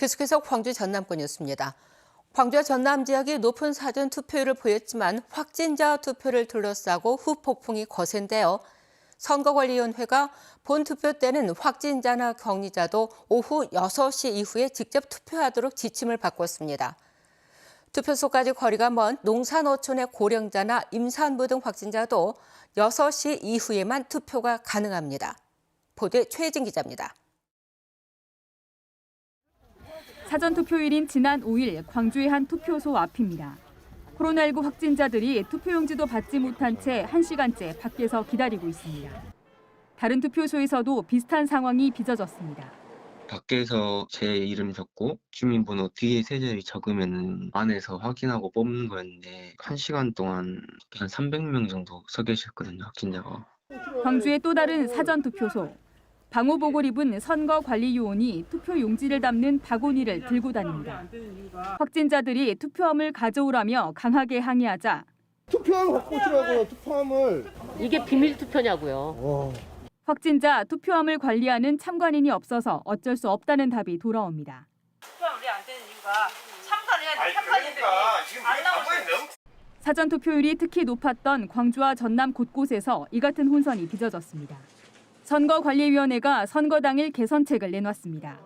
계속해서 광주 전남권 뉴스입니다. 광주와 전남 지역이 높은 사전 투표율을 보였지만 확진자 투표를 둘러싸고 후폭풍이 거센데요. 선거관리위원회가 본 투표 때는 확진자나 격리자도 오후 6시 이후에 직접 투표하도록 지침을 바꿨습니다. 투표소까지 거리가 먼 농산어촌의 고령자나 임산부 등 확진자도 6시 이후에만 투표가 가능합니다. 보도에 최혜진 기자입니다. 사전투표일인 지난 5일 광주의 한 투표소 앞입니다. 코로나19 확진자들이 투표용지도 받지 못한 채 1시간째 밖에서 기다리고 있습니다. 다른 투표소에서도 비슷한 상황이 빚어졌습니다. 밖에서 제 이름 적고 주민번호 뒤에 세 자리 적으면 안에서 확인하고 뽑는 거였는데 1시간 동안 한 300명 정도 서 계셨거든요, 확진자가. 광주의 또 다른 사전투표소. 방호복을 입은 선거관리요원이 투표용지를 담는 바구니를 들고 다닙니다. 확진자들이 투표함을 가져오라며 강하게 항의하자 투표함을 갖고 오시라고요, 투표함을. 이게 비밀 투표냐고요. 확진자 투표함을 관리하는 참관인이 없어서 어쩔 수 없다는 답이 돌아옵니다. 투표함이 안 되는 이유가 참관인들이 안 나오시는. 사전투표율이 특히 높았던 광주와 전남 곳곳에서 이 같은 혼선이 빚어졌습니다. 선거관리위원회가 선거 당일 개선책을 내놨습니다.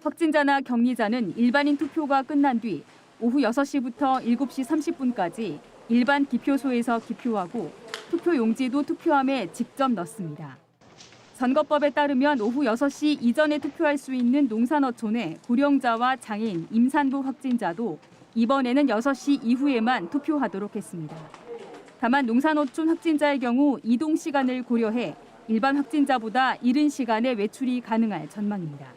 확진자나 격리자는 일반인 투표가 끝난 뒤 오후 6시부터 7시 30분까지 일반 기표소에서 기표하고 투표용지도 투표함에 직접 넣습니다. 선거법에 따르면 오후 6시 이전에 투표할 수 있는 농산어촌의 고령자와 장애인, 임산부 확진자도 이번에는 6시 이후에만 투표하도록 했습니다. 다만 농산어촌 확진자의 경우 이동 시간을 고려해 일반 확진자보다 이른 시간에 외출이 가능할 전망입니다.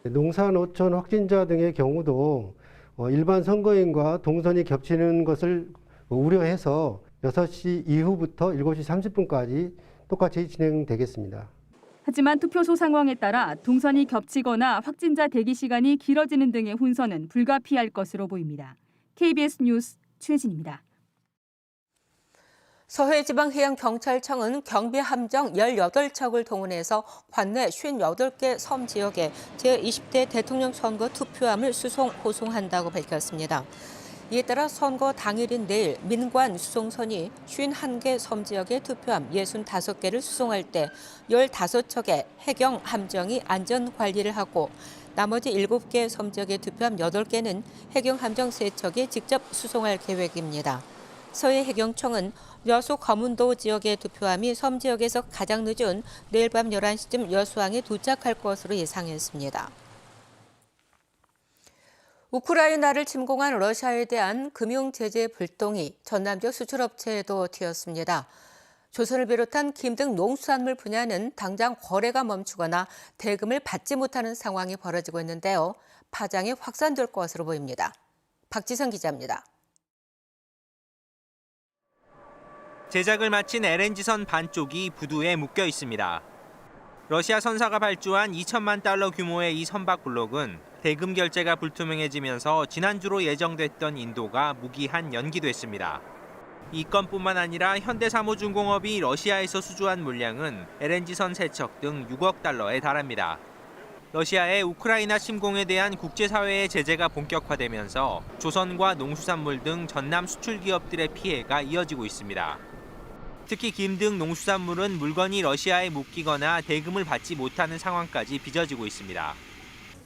농산어촌 확진자 등의 경우도 일반 선거인과 동선이 겹치는 것을 우려해서 6시 이후부터 7시 30분까지 똑같이 진행되겠습니다. 하지만 투표소 상황에 따라 동선이 겹치거나 확진자 대기 시간이 길어지는 등의 혼선은 불가피할 것으로 보입니다. KBS 뉴스 최진입니다. 서해지방해양경찰청은 경비함정 18척을 동원해서 관내 58개 섬 지역에 제20대 대통령 선거 투표함을 수송, 호송한다고 밝혔습니다. 이에 따라 선거 당일인 내일 민관 수송선이 51개 섬 지역의 투표함 65개를 수송할 때 15척의 해경함정이 안전관리를 하고 나머지 7개 섬 지역의 투표함 8개는 해경함정 3척이 직접 수송할 계획입니다. 서해해경청은 여수 거문도 지역의 투표함이 섬 지역에서 가장 늦은 내일 밤 11시쯤 여수항에 도착할 것으로 예상했습니다. 우크라이나를 침공한 러시아에 대한 금융 제재 불똥이 전남 지역 수출업체에도 튀었습니다. 조선을 비롯한 김 등 농수산물 분야는 당장 거래가 멈추거나 대금을 받지 못하는 상황이 벌어지고 있는데요. 파장이 확산될 것으로 보입니다. 박지성 기자입니다. 제작을 마친 LNG선 반쪽이 부두에 묶여 있습니다. 러시아 선사가 발주한 2천만 달러 규모의 이 선박 블록은 대금 결제가 불투명해지면서 지난주로 예정됐던 인도가 무기한 연기됐습니다. 이 건뿐만 아니라 현대사무중공업이 러시아에서 수주한 물량은 LNG선 3척 등 6억 달러에 달합니다. 러시아의 우크라이나 침공에 대한 국제사회의 제재가 본격화되면서 조선과 농수산물 등 전남 수출 기업들의 피해가 이어지고 있습니다. 특히 김 등 농수산물은 물건이 러시아에 묶이거나 대금을 받지 못하는 상황까지 빚어지고 있습니다.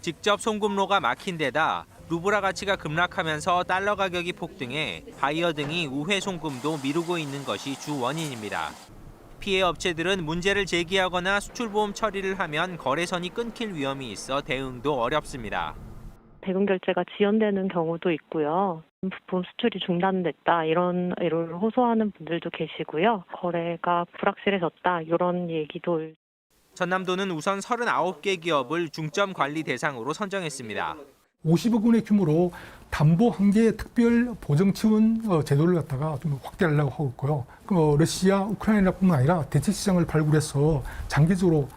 직접 송금로가 막힌 데다 루블화 가치가 급락하면서 달러 가격이 폭등해 바이어 등이 우회 송금도 미루고 있는 것이 주 원인입니다. 피해 업체들은 문제를 제기하거나 수출보험 처리를 하면 거래선이 끊길 위험이 있어 대응도 어렵습니다. 대금 결제가 지연되는 경우도 있고요. 부품 수출이 중단됐다 이런 호소하는 분들도 계시고요. 거래가 불확실해졌다 이런 얘기도. 전남도는 우선 39개 기업을 중점 관리 대상으로 선정했습니다. 50억 원의 규모로 담보 한계 특별 보정 지원 제도를 갖다가 좀 확대하려고 하고 있고요. 러시아, 우크라이나뿐만 아니라 대체 시장을 발굴해서 장기적으로.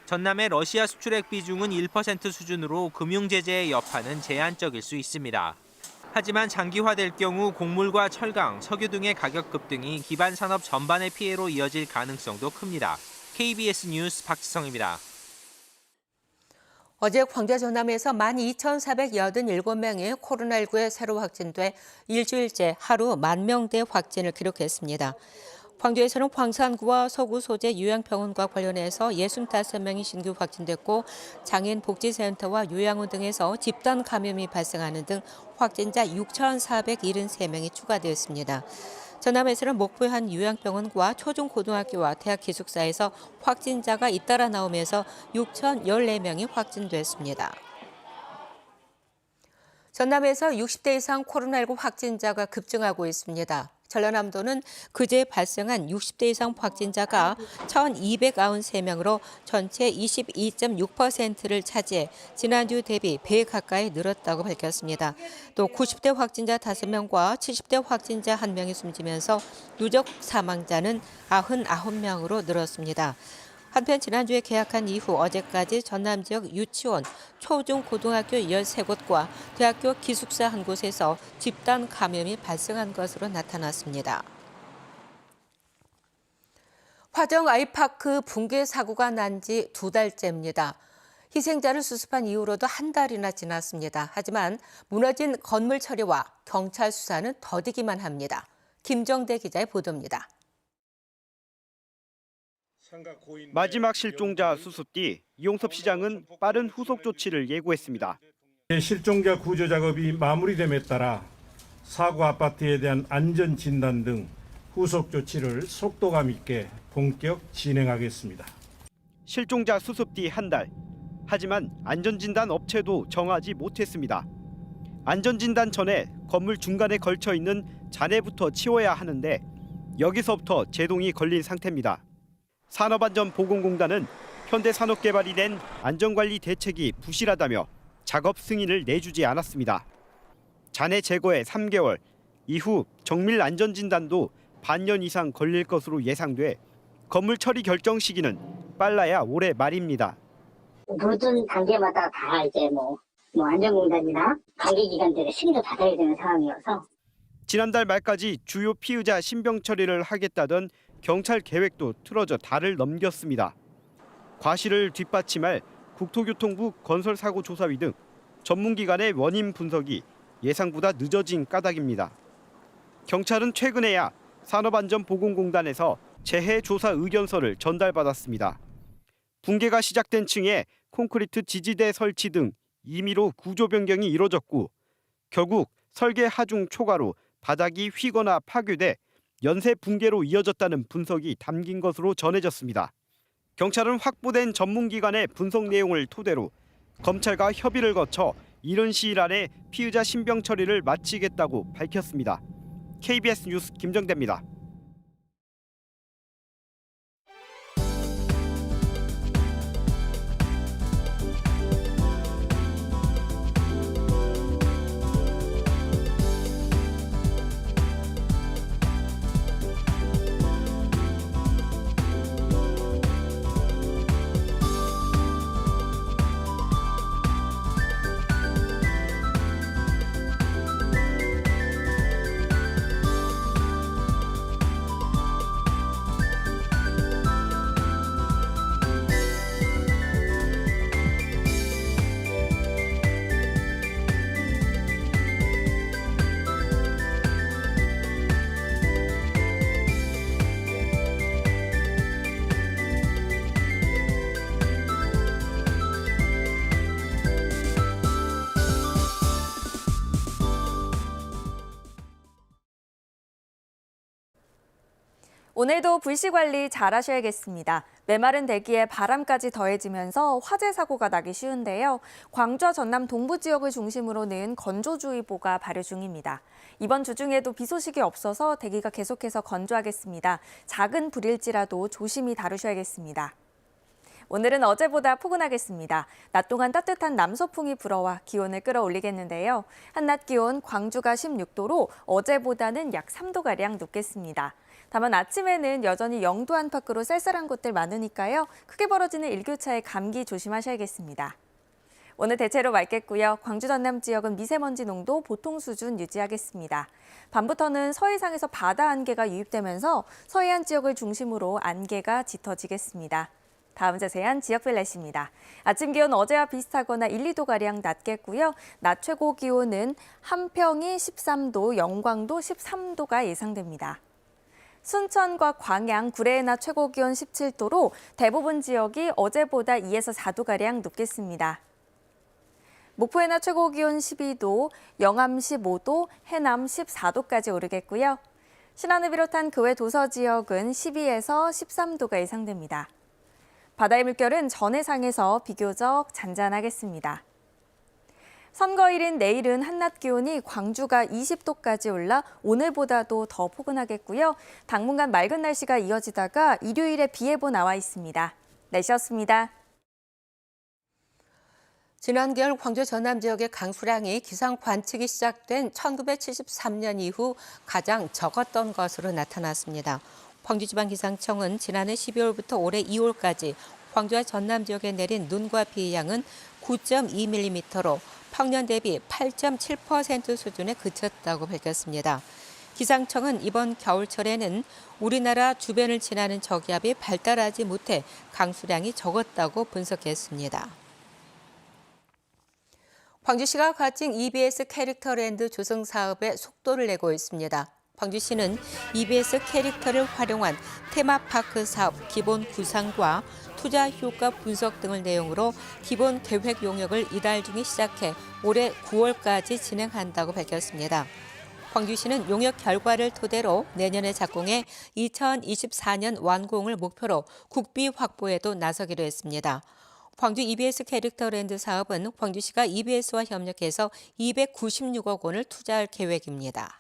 전남의 러시아 수출액 비중은 1% 수준으로 금융 제재의 여파는 제한적일 수 있습니다. 하지만 장기화될 경우 곡물과 철강, 석유 등의 가격 급등이 기반 산업 전반의 피해로 이어질 가능성도 큽니다. KBS 뉴스 박지성입니다. 어제 광주 전남에서 12,487명이 코로나19에 새로 확진돼 일주일째 하루 10,000대 확진을 기록했습니다. 광주에서는 광산구와 서구 소재 요양병원과 관련해서 65명이 신규 확진됐고 장애인 복지센터와 요양원 등에서 집단 감염이 발생하는 등 확진자 6,473명이 추가되었습니다. 전남에서는 목포의 한 요양병원과 초중고등학교와 대학 기숙사에서 확진자가 잇따라 나오면서 6,014명이 확진됐습니다. 전남에서 60대 이상 코로나19 확진자가 급증하고 있습니다. 전라남도는 그제 발생한 60대 이상 확진자가 1,293명으로 전체 22.6%를 차지해 지난주 대비 1배 가까이 늘었다고 밝혔습니다. 또 90대 확진자 5명과 70대 확진자 1명이 숨지면서 누적 사망자는 99명으로 늘었습니다. 한편 지난주에 개학한 이후 어제까지 전남 지역 유치원, 초중 고등학교 13곳과 대학교 기숙사 1곳에서 집단 감염이 발생한 것으로 나타났습니다. 화정 아이파크 붕괴 사고가 난 지 2달째입니다. 희생자를 수습한 이후로도 한 달이나 지났습니다. 하지만 무너진 건물 처리와 경찰 수사는 더디기만 합니다. 김정대 기자의 보도입니다. 마지막 실종자 수습 뒤 이용섭 시장은 빠른 후속 조치를 예고했습니다. 실종자 구조 작업이 마무리됨에 따라 사고 아파트에 대한 안전 진단 등 후속 조치를 속도감 있게 본격 진행하겠습니다. 실종자 수습 뒤 한 달. 하지만 안전진단 업체도 정하지 못했습니다. 안전진단 전에 건물 중간에 걸쳐 있는 잔해부터 치워야 하는데 여기서부터 제동이 걸린 상태입니다. 산업안전보건공단은 현대산업개발이 낸 안전관리 대책이 부실하다며 작업 승인을 내주지 않았습니다. 잔해 제거에 3개월, 이후 정밀 안전진단도 반년 이상 걸릴 것으로 예상돼 건물 처리 결정 시기는 빨라야 올해 말입니다. 모든 단계마다 다 이제 안전공단이나 관계기관들의 승인을 받아야 되는 상황이어서 지난달 말까지 주요 피의자 신병 처리를 하겠다던 경찰 계획도 틀어져 달을 넘겼습니다. 과실을 뒷받침할 국토교통부 건설사고조사위 등 전문기관의 원인 분석이 예상보다 늦어진 까닭입니다. 경찰은 최근에야 산업안전보건공단에서 재해조사 의견서를 전달받았습니다. 붕괴가 시작된 층에 콘크리트 지지대 설치 등 임의로 구조 변경이 이뤄졌고 결국 설계 하중 초과로 바닥이 휘거나 파괴돼 연쇄 붕괴로 이어졌다는 분석이 담긴 것으로 전해졌습니다. 경찰은 확보된 전문기관의 분석 내용을 토대로 검찰과 협의를 거쳐 이른 시일 안에 피의자 신병 처리를 마치겠다고 밝혔습니다. KBS 뉴스 김정대입니다. 오늘도 불씨 관리 잘 하셔야겠습니다. 메마른 대기에 바람까지 더해지면서 화재 사고가 나기 쉬운데요. 광주와 전남 동부 지역을 중심으로는 건조주의보가 발효 중입니다. 이번 주 중에도 비 소식이 없어서 대기가 계속해서 건조하겠습니다. 작은 불일지라도 조심히 다루셔야겠습니다. 오늘은 어제보다 포근하겠습니다. 낮 동안 따뜻한 남서풍이 불어와 기온을 끌어올리겠는데요. 한낮 기온 광주가 16도로 어제보다는 약 3도가량 높겠습니다. 다만 아침에는 여전히 영도 안팎으로 쌀쌀한 곳들 많으니까요. 크게 벌어지는 일교차에 감기 조심하셔야겠습니다. 오늘 대체로 맑겠고요. 광주 전남 지역은 미세먼지 농도 보통 수준 유지하겠습니다. 밤부터는 서해상에서 바다 안개가 유입되면서 서해안 지역을 중심으로 안개가 짙어지겠습니다. 다음 자세한 지역별 날씨입니다. 아침 기온 어제와 비슷하거나 1, 2도가량 낮겠고요. 낮 최고 기온은 함평이 13도, 영광도 13도가 예상됩니다. 순천과 광양, 구례의 낮 최고 기온 17도로 대부분 지역이 어제보다 2에서 4도가량 높겠습니다. 목포의 낮 최고 기온 12도, 영암 15도, 해남 14도까지 오르겠고요. 신안을 비롯한 그 외 도서 지역은 12에서 13도가 예상됩니다. 바다의 물결은 전해상에서 비교적 잔잔하겠습니다. 선거일인 내일은 한낮 기온이 광주가 20도까지 올라 오늘보다도 더 포근하겠고요. 당분간 맑은 날씨가 이어지다가 일요일에 비 예보 나와 있습니다. 날씨였습니다. 지난 겨울 광주 전남 지역의 강수량이 기상 관측이 시작된 1973년 이후 가장 적었던 것으로 나타났습니다. 광주지방기상청은 지난해 12월부터 올해 2월까지 광주와 전남 지역에 내린 눈과 비의 양은 9.2mm로 평년 대비 8.7% 수준에 그쳤다고 밝혔습니다. 기상청은 이번 겨울철에는 우리나라 주변을 지나는 저기압이 발달하지 못해 강수량이 적었다고 분석했습니다. 광주시가 가진 EBS 캐릭터랜드 조성 사업에 속도를 내고 있습니다. 광주시는 EBS 캐릭터를 활용한 테마파크 사업 기본 구상과 투자 효과 분석 등을 내용으로 기본 계획 용역을 이달 중에 시작해 올해 9월까지 진행한다고 밝혔습니다. 광주시는 용역 결과를 토대로 내년에 착공해 2024년 완공을 목표로 국비 확보에도 나서기로 했습니다. 광주 EBS 캐릭터랜드 사업은 광주시가 EBS와 협력해서 296억 원을 투자할 계획입니다.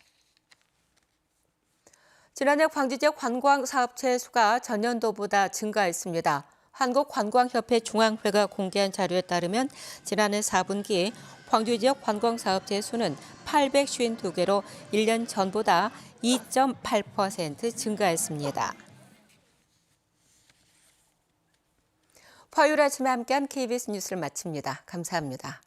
지난해 광주 지역 관광사업체 수가 전년도보다 증가했습니다. 한국관광협회 중앙회가 공개한 자료에 따르면 지난해 4분기 광주 지역 관광사업체 수는 852개로 1년 전보다 2.8% 증가했습니다. 화요일 아침에 함께한 KBS 뉴스를 마칩니다. 감사합니다.